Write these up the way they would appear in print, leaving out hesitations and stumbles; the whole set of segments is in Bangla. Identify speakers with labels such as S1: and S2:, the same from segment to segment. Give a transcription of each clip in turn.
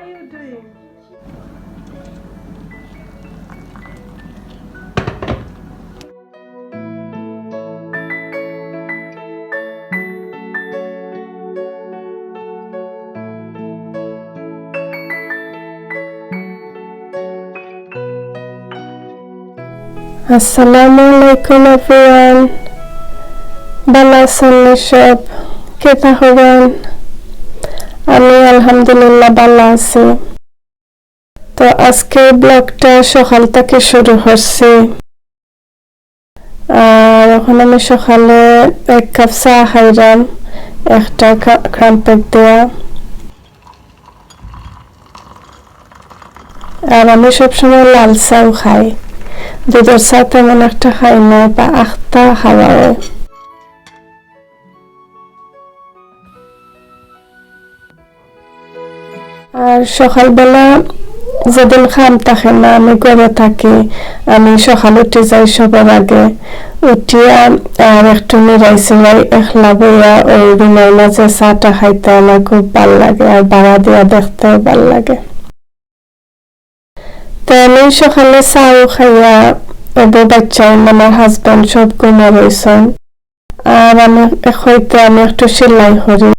S1: you doing?
S2: আসসালামু আলাইকুম এভরিওয়ান, ভালো আছেন সব? কেমন হবেন? আমি আলহামদুলিল্লাহ ভালো আছি। তো আজকে ব্লগটা সকাল থেকে শুরু হচ্ছে। আর এখন আমি সকালে এক কাপ চা খাইলাম, একটা ক্রাম্পেট দেয়া। আর আমি সবসময় লাল চাও খাই, দুধের চা তেমন একটা খাই না, বা আখটা খাওয়া হয়। আর সকালবেলা যেদিন খাম থাকে না, আমি ঘরে থাকি, আমি সকাল উঠে যাই সবার আগে। উঠিয়া আর একটু নিরাইছিলাই একলা বইয়া ওই রুমের মাঝে চাটা খাইতে আমার খুব ভাল লাগে, আর বাড়া দিয়া দেখতেও ভাল লাগে। তো আমি সকালে চাও খাইয়া ওদের বাচ্চা আমার হাজবেন্ড সব ঘুমে রয়েছেন। আর আমি হইতে আমি একটু সেলাই করি।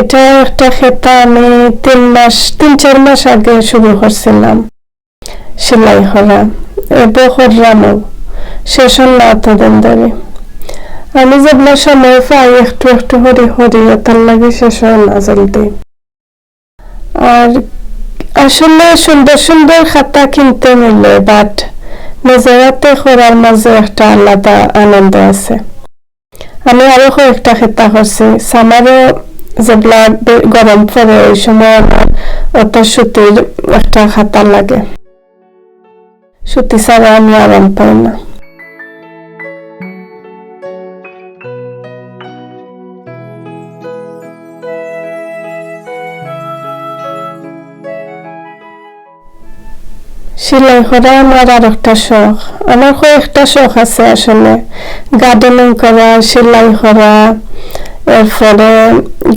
S2: এটা একটা খেতা আমি 3-4 মাস আগে শুরু করছিলাম সেলাই করা। এবার করলামও, শেষ না অতদিন ধরে। আমি যেগুলো সময় পাই একটু একটু হরি হরি, তার লাগে শেষ হয় না জলদি। আর আসলে সুন্দর সুন্দর খাতা কিনতে মিলে, বাট নিজের হাতে করার মাঝে একটা আলাদা আনন্দ আছে। আমি আরো কয়েকটা খেতা করছি। সামারও যেগুলা গরম পড়ে ওই সময় আমার অত সুতির একটা খাতা লাগে, সুতি ছাড়া আমি আরাম পাই না। সেলাই করা আমার আর একটা শখ। আমার কয়েকটা শখ আছে আসলে, গার্ডেনিং করা, সেলাই করা, এরপরে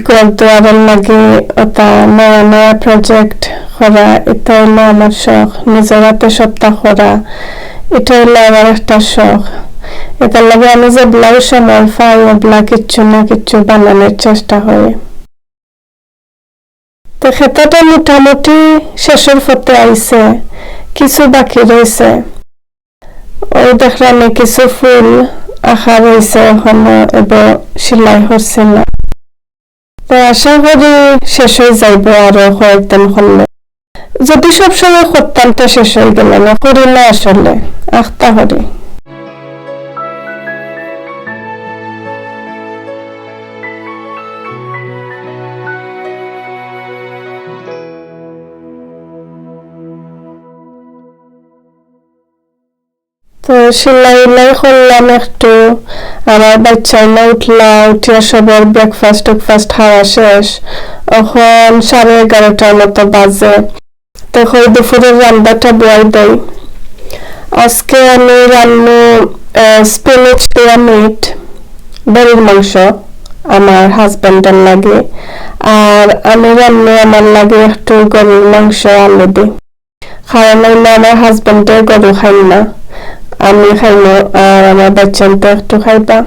S2: ঘর দুয়ারের লাগে ওটা নয়া নয়া প্রজেক্ট করা। এটা হলো আমার শখ। নিজের হাতে সপ্তাহ করা, এটা হলো আমার একটা শখ। এটার লাগে আমি যে ব্লাউজ সময় পাই ওগুলা কিচ্ছু না কিচ্ছু বানানোর চেষ্টা করি। তো খেতাটা মোটামুটি শেষের পথে আইছে, কিছু বাকি রয়েছে। ওই দেখলাম কিছু ফুল আঁকা রয়েছে, এখনো এবার সেলাই হচ্ছে না। তো আশা করি শেষ হয়ে যাইব আরো কয়েকদিন করলে। যদি সবসময় করতাম তো শেষ হয়ে গেল না, করি না আসলে, আঁকতা করি। তো সেলাই করলাম একটু। আমার বাচ্চা উঠিয়া সবার ব্রেকফাস্ট খাওয়া শেষ। এখন 11:30 মতো বাজে। তখন দুপুরের রান্নাটা বয়াই দেয়। আজকে আমি রান্না স্পিনাচ দেওয়া মিট, গরুর মাংস আমার হাজবেন্ডের লাগে। আর আমি রান্না আমার লাগে একটু গরুর মাংস আলু দিই, কারণ হইলে আমার হাজবেন্ডে গরু খাই না, আমি খাইলো আর আমার বাচ্চাটা একটু খাইবা।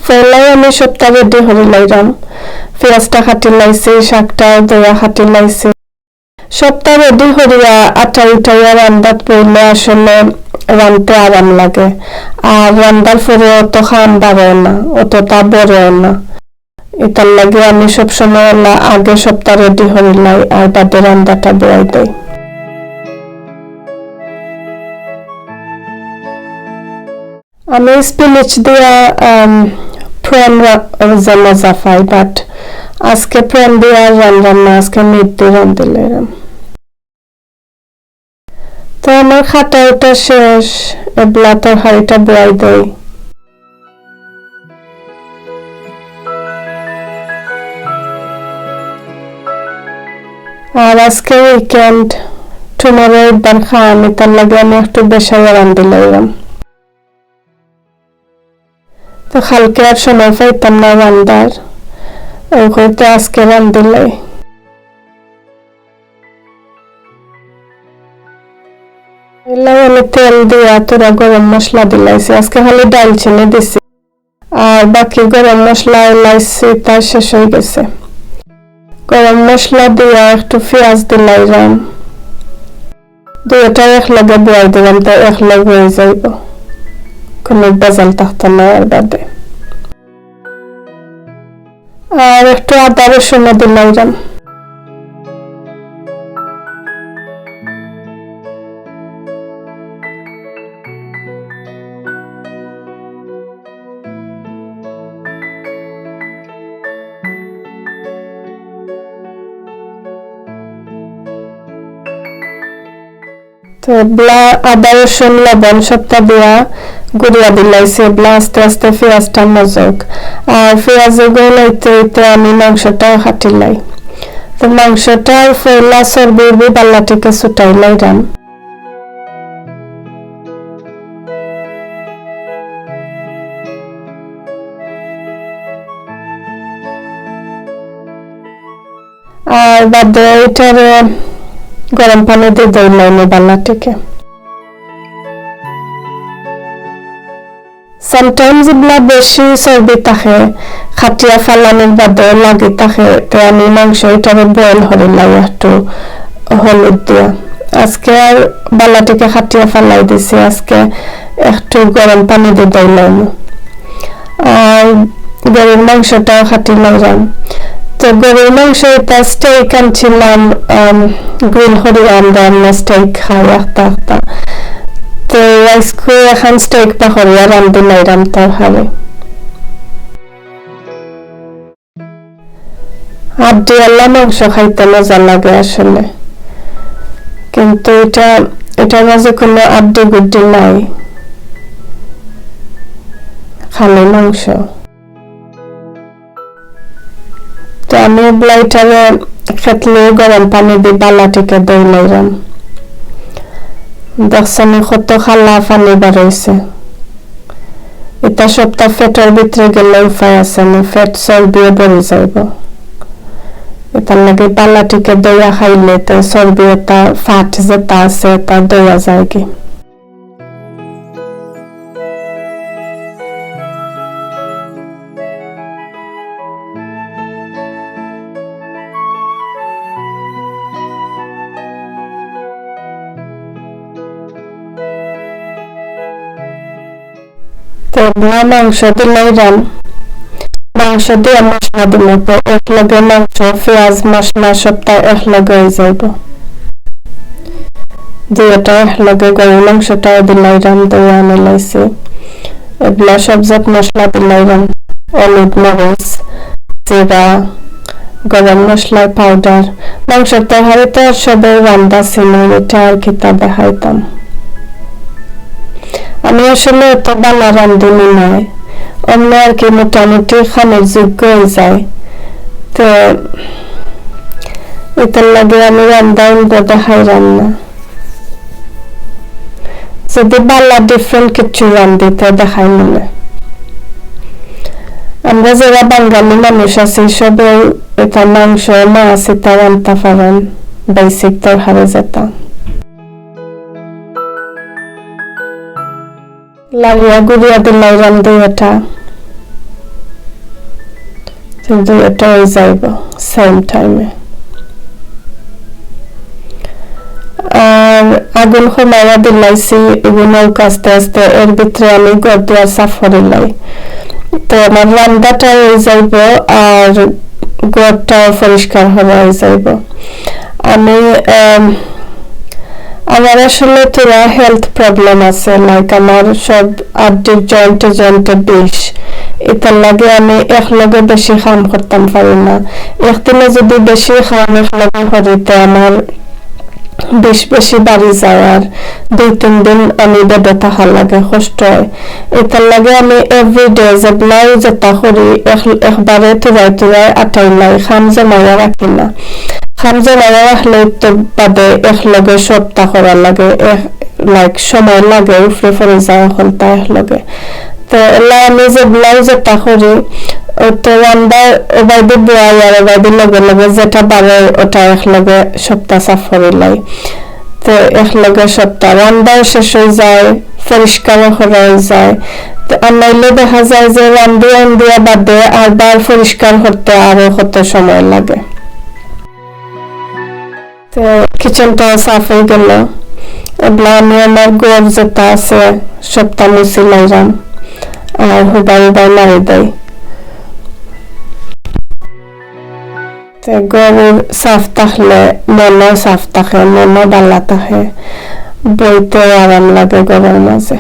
S2: পহলাই আমি সবটা রেডি করে লাইলাম। পেঁয়াজটা কাটি লাইছি, শাকটা দইয়া কাটি লাইছি, সবটা রেডি করিয়া আটা উঠাইয়া রান্দাত পড়লে আসলে রানতে আরাম লাগে। আর রান্দার পরে অত খাম বাড়ে না, অতটা বড় না। এটার লাগে আমি সবসময় আগে সবটা রেডি করে লাই, আর বাদে রান্দাটা বয়াই দেই। আমি স্পিনাচ দিয়া প্রাণ মজা পাই, বাট আজকে প্রাণ দিয়া রান্নাম না, আজকে মিট দিয়ে রান্ধিলাম। তো আমার খাটা ওটা শেষ, এবলা তরকারিটা বয়াই দেই। আর আজকে উইকেন্ড, টুমরো একবার খাম, এটার লাগে আমি একটু বেশাইয়া রান্ধিলাম। তো কালকে আর সময় পাইতাম না রান্দার, ওই হইতে আজকে রান্ধিলাই। এলাই আমি তেল দিয়া তোরা গরম মশলা দিলাইছি, আজকে খালি ডালচিনি দিছি আর বাকি গরম মশলা এলাইছি তা শেষ হয়ে গেছে। গরম মশলা দিয়া একটু পেঁয়াজ দিলাইলাম, দুইটা একলগে বয়াই দিলাম তো একলগে হয়ে যাইব, কোনো বেজাল থাকতো না এর বাদে। আর একটু আদা রসুন দিলাইলাম। তো আদা রসুন লবণ সবটা দিয়া গুঁড়িয়া দিলাইছি, আস্তে আস্তে পেঁয়াজটা মজক। আর পেঁয়াজ গলাইতে আমি মাংসটা হাঁটিলাই, তো মাংসটা ফেলা চর্বি বাল্লা থেকে ছুটাইলাইলাম। আর বাদে এটারে গরম পানি দিয়ে দইলাইনি বাল্লা থেকে। সামটাইমস এগুলা বেশি চর্বি থাকে, খাটিয়া ফালানির বাদে লাগি থাকে, তো আমি মাংস এটারে বয়েল হরিলাই একটু হলুদ দিয়া। আজকে আর বাল্লা থেকে খাটিয়া ফালাই দিছি, আজকে একটু গরম পানি দিয়ে দইলাম। আর গরুর মাংসটাও খাটি লাইলাম। তো গরুর মাংস এটা স্টেক আনছিলাম, গ্রিল হরি আমরা স্টেক খাই একটা একটা, তো আজকে এখন স্টেক পাহরিয়া রান্ধি লাইলাম তার হারে। আড্ডিওয়ালা মাংস খাইতে মজা লাগে আসলে, কিন্তু এটার মাঝে কোনো আড্ডি গুড্ডি নাই, খালি মাংস। তো আমি ব্লাইটারে খেতলে গরম পানি দিয়ে বালা থেকে দই লাইলাম। দেখছেন কত খালা পানি বাড়াইছে, এটা সবটা ফেটের ভিতরে গেলে উপায় আছে না, ফেট চর্বি বড়ি যাইব। এটার লাগে বালা থেকে দইয়া খাইলে তো চর্বি এটা ফাট যেটা আছে তা দইয়া যায় কি। তো মাংস দিলাইলাম, মাংস দিয়ে মশলা দিল, তো একলগে মাংস পেঁয়াজ মশলা সবটা একলগে হয়ে যাইব। দুইটা একলগে গরু মাংসটাও দিলাইলাম, দই আনি লাইছি, এগুলা সবজাত মশলা দিলাইলাম, হলুদ মরিচ জিরা গরম মশলা পাউডার। মাংসের তরকারি তো সবাই রান্না ছিল, এটা আর কিতা দেখাইতাম। আমি আসলে এত বালা রান্ধুনি নাই, অন্য আর কি মোটামুটি খানের যোগ্য হয়ে যায়, তো এটার লাগে আমি রান্ধা দেখাই রান্না। যদি বালা ডিফারেন্ট কিছু রান্ধি তো দেখাই মনে। আমরা যারা বাঙালি মানুষ আছি সবাই এটা মাংস মাছ এটা রান্না পারেন, বেসিক তরকারি যেটা। লাগিয়া গুড়িয়া দিলাইলাম দুইটা, দুইটা হয়ে যাইব সেম টাইমে। আর আগুন কমাইয়া দিলাইছি, এগুলো আস্তে আস্তে এর ভিতরে আমি ঘর দুয়ার সাফ করিলাই, তো আমার রান্নাটা হয়ে যাইব আর ঘরটাও পরিষ্কার হয়ে যাইব। আমি আমার আসলে তোরা হেলথ প্রবলেম আছে, লাইক আমার সব আড্ডির জয়েন্টে বিষ, এটার লাগে আমি একলগে বেশি কাম করতাম পারি না। একদিনে যদি বেশি কাম একলগে করি তো আমার বেশি বাড়ি যায়, আর 2-3 দিন আমি বেডে থাকার লাগে কষ্ট হয়। এটার লাগে আমি এভরিডে যেগুলাই যেটা করি একবারে তুরাই আটাইলাই, খাম জমাইয়া রাখি না। খাম জমাইয়া রাখলে তো বাদে একলগে সবটা করার লাগে, লাইক সময় লাগে উফরে পরে যায় এখনটা একলগে। তো আমি যেগুলাই যেটা করি তো রান্না ওবাইদি বয়াই আর ওবাইদি লগে লগে যেটা বাড়ে ওটা একলগে সবটা সাফ করিলাই। তো একলগে সবটা রান্নাও শেষ হয়ে যায়, পরিষ্কারও করা হয়ে যায়। তো আর নাইলে দেখা যায় যে রান্দিয়া বাদে আবার পরিষ্কার করতে আরো কত সময় লাগে। তো কিচেনটা সাফ হয়ে গেল, এগুলা আমি আমার গোর যেটা আছে সবটা মুছি লাইলাম আর হুবাই মারি দেয়। গরুর সাফ থাকলে মনও সাফ থাকে, মনও ভালো থাকে, বইতে আরাম লাগে গরুর মাঝে।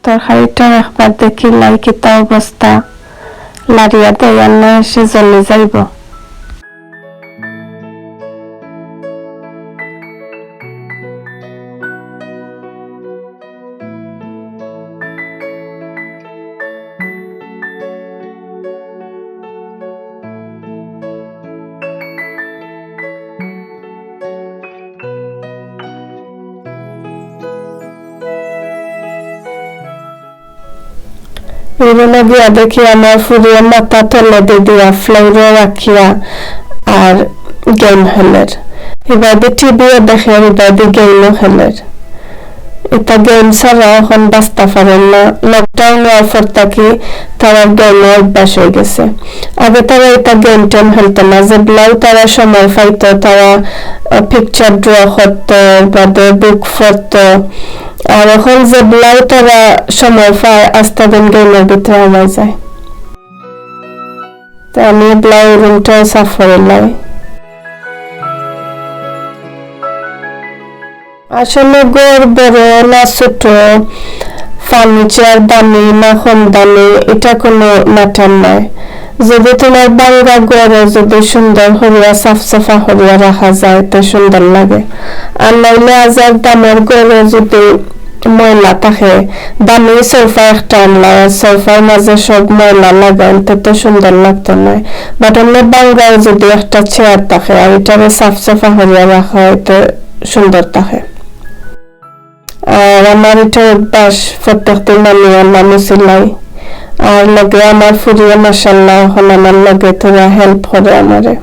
S2: তরকারিটা একবার দেখি লাই কিতা অবস্থা, লাড়িয়া দেয় না সে জ্বলে যাইব। রুমে গিয়া দেখি আমার ফুরিয়ে মাথা তলে দিয়া ফ্লোরে রাখিয়া আর গেম খেলের, এবার টিভিও দেখে, এবার গেমও খেলের। এটা গেম ছাড়া এখন বাঁচতে পারেন না। লকডাউন হওয়ার পর থাকি তারা গেমে অভ্যাস হয়ে গেছে। আগে তারা এটা গেম টেম খেলতো না, যেগুলাও তারা সময় পাইতো তারা পিকচার ড্র করতো, বাদে বুক পড়তো। আর এখন যেগুলাও তারা সময় পায় আস্তে দিন গেমের ভিতরে আমার যায়। তো আমি এগুলা রুমটাও সাফ করে লাই। আসলে গড় বড় না ছোট, ফার্নিচার দামি না কম দামি এটা কোনো ম্যাটার নাই। যদি তোমার বাংলা গড়ে যদি সুন্দর হরিয়া সাফ সাফা হরিয়া রাখা যায় তো সুন্দর লাগে। আর নাইলে হাজার দামের গড়ে যদি ময়লা থাকে, দামি সোফা একটা আনলা, সোফার মাঝে সব ময়লা লাগান তো সুন্দর লাগতো না। বাট আমরা বাংলায় যদি একটা চেয়ার থাকে আর এটারে সাফ সাফা হরিয়া রাখা হয় তো সুন্দর থাকে। আর আমার এটা অভ্যাস প্রত্যেকদিন আমি আল্লাহ মুসিলাই। আর লগে আমার ফুরিয়ে মাশাআল্লাহ এখন আমার লগে তোরা হেল্প করে আমারে।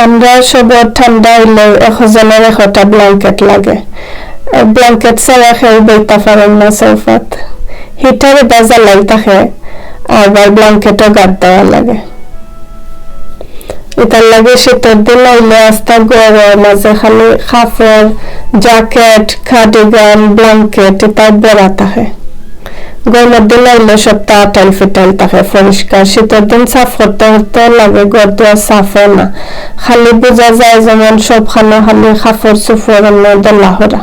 S2: আমরা সব ঠান্ডা হইলে 1000-এর 1টা ব্ল্যাঙ্কেট লাগে। ব্ল্যাঙ্কেট ছাড়া খেয়ে বইতে পারেন না সোফাত। হিটারে বাজা লাই থাকে আবার ব্ল্যাঙ্কেটও গাদ দেওয়া লাগে। এটার লাগে শীতের দিন হইলে আস্তা গরম মাঝে খালি কাপড়, জ্যাকেট, কার্ডিগান, ব্ল্যাঙ্কেট এটা বড়া থাকে। গরমের দিন হইলে সবটা আটাইল ফিটাইল থাকে পরিষ্কার। শীতের দিন সাফ করতে করতে লাগে, ঘর দুয়ার সাফ হয় না, খালি বোঝা যায় যেমন সবখানে খালি কাপড় চোপড় দোলা হরা।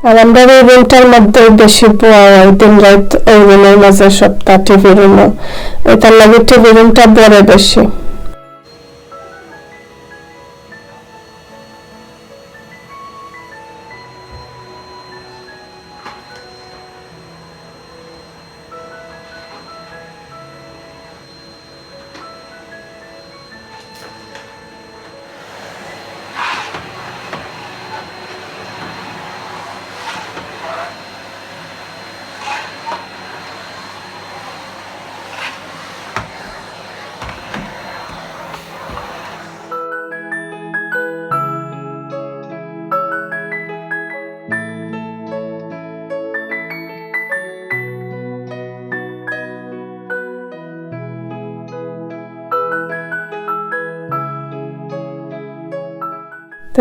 S2: আর আমরা এই রুমটার মধ্যে বেশি বোয়া হয়, দিন রাত ওই রুমের মাঝে সপ্তাহ টিভি রুমও, এটার লাগে টিভি রুমটা বড় বেশি।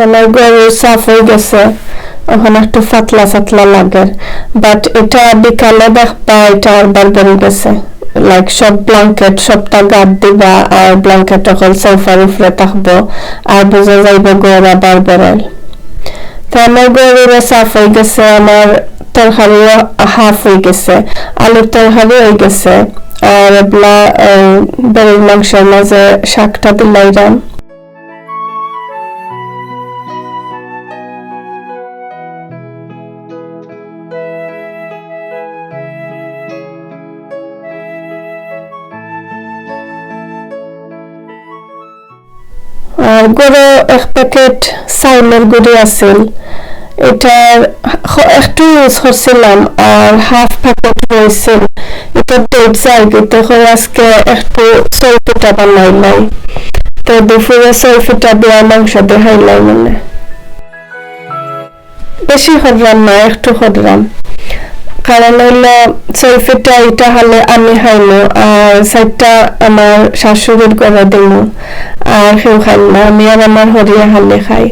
S2: আমার গরু সাফ হয়ে গেছে, এখন একটু ফাতলা ফাতলা লাগে। বাট এটা বিকালে দেখবা এটা আবার বেড়ে গেছে। লাইক সব ব্ল্যাঙ্কেট সবটা গাদ দিবা আর ব্ল্যাঙ্কেট এখন সোফার উপরে থাকবো আর বোঝা যাইব গরু আবার বেড়াল। তো আমার গরুরা সাফ হয়ে গেছে, আমার তরকারিও হাফ হয়ে গেছে, আলুর তরকারি হয়ে গেছে, আর এবলা বেড়ির মাংসের মাঝে শাকটা দিলাইরাম। আর গরু এক প্যাকেট চাউলের গুঁড়ি আছিল, এটার একটু ইউজ করছিলাম আর হাফ প্যাকেট রয়েছিল, এটা ডেট যাইগে তখন আজকে একটু চই পিঠা বানাইলাই, তো দুপুরে চই পিঠা দেওয়া মাংস দেখাইলাই, মানে বেশি করলাম না, একটু করলাম, কারণ হইলো চই পিঠা এটা হলে আমি খাইমু আর চারটা আমার শাশুড়ির ঘরে দিমু আর কেউ খাই না, আমি আর আমার হরিয়া হালে খাই।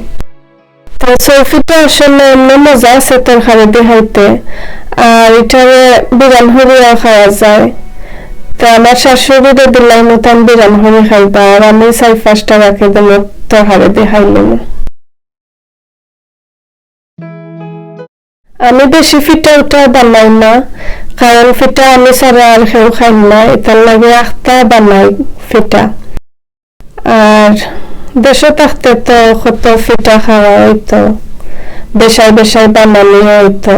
S2: তো চই পিঠা আসলে এমনি মজা আছে তরকারি দিয়ে খাইতে, আর এটারে বিরান হরিয়া খাওয়া যায়, তো আমার শাশুড়িরে দিলাই মতন বিরান হরি খাইবা আর আমি 4-5 টাকা খেতে তরকারি দিয়ে খাইলাম। আমি বেশি ফিটা উঠা বানাই না, কারণ ফিটা আমি ছাড়া আর কেউ খাই না, এটার লাগে আখটা বানাই ফিটা। আর দেশে থাকতে তো কত ফিটা খাওয়া হইতো, বেশাই বেশাই বানানি হইতো,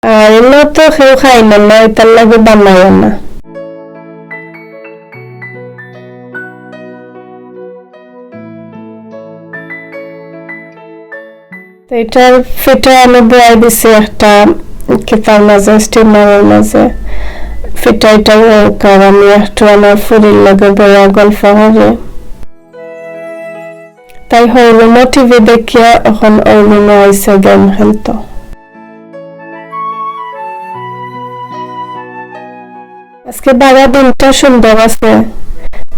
S2: আর এমনি তো কেউ খাই না, এটার লাগে বানাই না। এটার ফিটা আমি বয়াই দিছি একটা কেতার মাঝে, স্টিমারের মাঝে ফিটা, এটা কারণ আমি একটু আমার ফুরির লাগে বয়া গল্প করে, তাই হইলুমো টিভি দেখিয়া এখন ওইলুমো আইসে গেম খেলতো। আজকে বাড়া দিনটা সুন্দর আছে,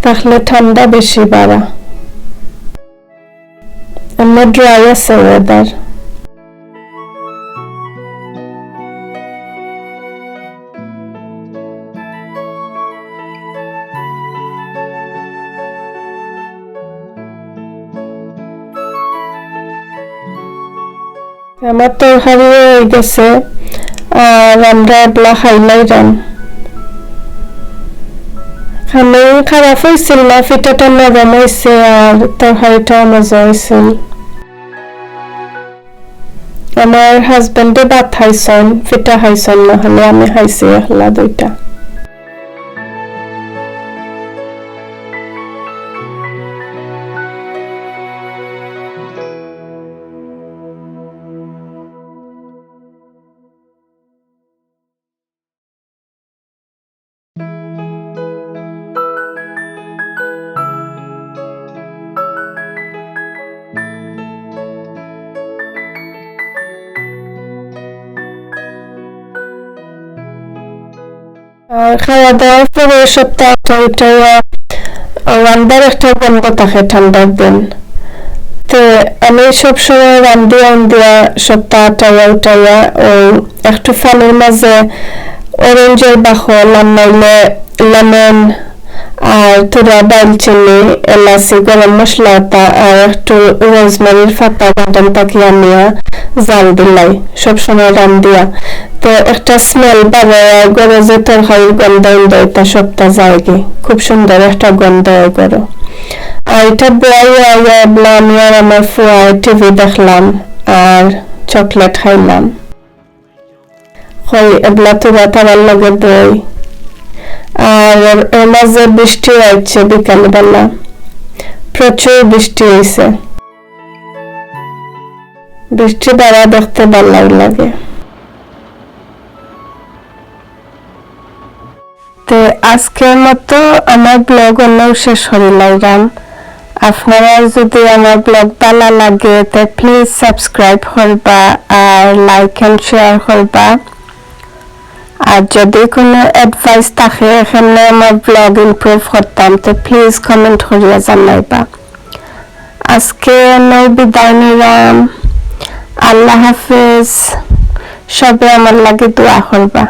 S2: তাহলে ঠান্ডা বেশি বাড়া, এমনি ড্রাই আছে ওয়েদার। আমার তরকারি হয়ে গেছে আর আমরা এবলা খাইলাইরাম। খানে খারাপ হয়েছিল না, ফিটাটা নরম হয়েছে আর তরকারিটাও মজা হয়েছিল। আমার হাজবেন্ডে ভাত খাইছেন, ফিটা খাইছেন না, হলে আমি খাইছি একলা দুইটা। আর খাওয়া দাওয়ার পরে সপ্তাহটা রান্নার একটা গন্ধ থাকে ঠান্ডার দিন, তো আমি সবসময় রান্দিয়া সপ্তাহটা উঠাইয়া ওই একটু পানির মাঝে অরেঞ্জের বাখল নাইলে লেমন আর তুরা দালচিনি এলাচি গরম মশলাটা আর একটু রোজমেরির পাতা বাদাম পাকি আনিয়া জাল দিলাই সবসময় রান্দিয়া, তো একটা স্মেল বাড়ে গরো যে তরকারির গন্ধ এটা সপ্তাহ যায়গে, খুব সুন্দর একটা গন্ধ করো। আর এটা বয়া আমি আর আমার ফুয়ায় টিভি দেখলাম আর চকলেট খাইলাম, এবলা তুরা তারার লগে দই। আর এর মাঝে বৃষ্টি হয়েছে বিকাল বেলা, প্রচুর বৃষ্টি হয়েছে, বৃষ্টি দ্বারা দেখতে ভালো লাগে। তো আজকের মতো আমার ব্লগ অন্যও শেষ হইলাম। আপনারা যদি আমার ব্লগ ভালো লাগে তো প্লিজ সাবস্ক্রাইব করবা আর লাইক এন্ড শেয়ার করবা, আর যদি কোনো অ্যাডভাইস থাকে এখানে আমার ব্লগ ইমপ্রুভ করতাম তো প্লিজ কমেন্ট করিয়া জানাইবা। আজকে নয় বিদায় নিলাম, আল্লাহ হাফেজ, সবে আমার লাগে দোয়া করবা।